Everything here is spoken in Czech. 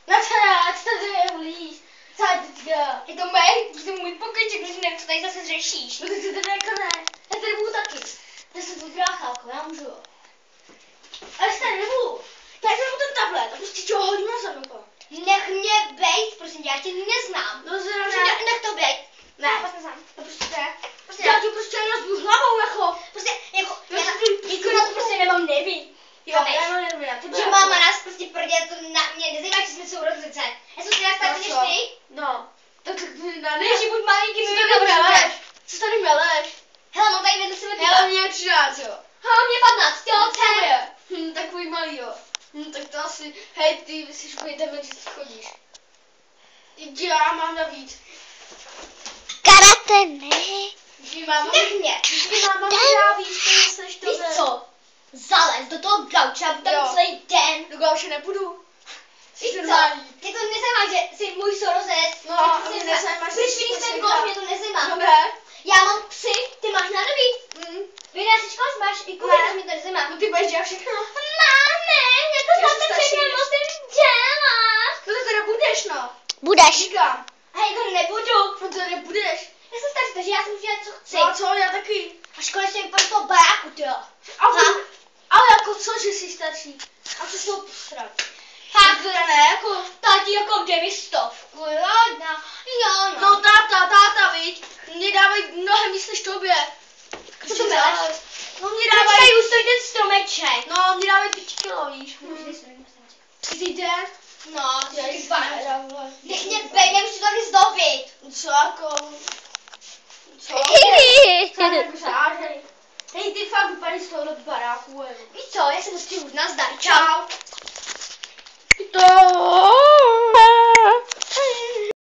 Na co tady neulíš? Co teďka? Je to můj pokojček, když nevím, co tady zase řešíš. No tak to tady jako ne. Já tady budu taky. Já jsem tvůj brácha, jako já můžu. Ale já tady nebudu. Já jsem mu ten tablet a prostě čeho hodím na zadu. Nech mě bejt, prosím tě, já tě neznám. No zrovna. Nech to bejt. Ne. Já vás neznám. No prostě ne. Prostě já ti prostě rozbiju hlavou, jako. Prostě, jako, já na to prostě nemám nervy. Jo, já mám nervy, já to že máma nás prostě prdě, to na mě nezajímá, že jsme sourozenci. Já jsem teda starší než ty. No. Tak na ne. Ježi, buď malinký, co tady meleš? Co tady meleš? Hele, mám tady vedle sebe Hele, mě je 13, jo. Hele, mě 15, jo, co je? Takový malý, jo. Tak to asi, hej, ty jsi úplně demen, že chodíš. Já mám navíc. Karate ne. Nech mě. Máma dá víc peněz než to. Víš co? Zalez do toho gauče a budu tam celý den. Do gauče nepůjdu. Víš co? Mě to nezajímá, že jsi můj sourozenec. No, a mě nezajímá, že jsi můj golf, mě to nezajímá. Dobré. Já mám psy, ty máš nádobí. Vy násičko máš i kuchyň, mě to nezajímá. No ty budeš dělat všechno. Máme, jako znáte všechno, musím dělat. No to teda budeš, no. Budeš. Říkám. A jako nebudu. No to nebudeš. Já jsem starší, takže já si můžu dělat, co chci. No a co, já taky. Až konečně vypadám z toho baráku, tyjo. Ale jako co, že jsi starší? A co z toho posrat? Fakt, teda ne, jako tati jako 900. Jo, no. No táta, viď? Mě dávají mnohem víc než tobě. Co to bereš? No mě Proč dávají... tady ustojí ten stromeček? No mě dávají 5 kilo, víš? Ty den? No, Já ty jich pane. nedávám. Nech mě bej, nemůžu to tady zdobit. Co jako... Co? Co jako zářej? Hej, ty fakt vypadají z tohohle baráku, Víš co, já se musím jít, nazdar, čau.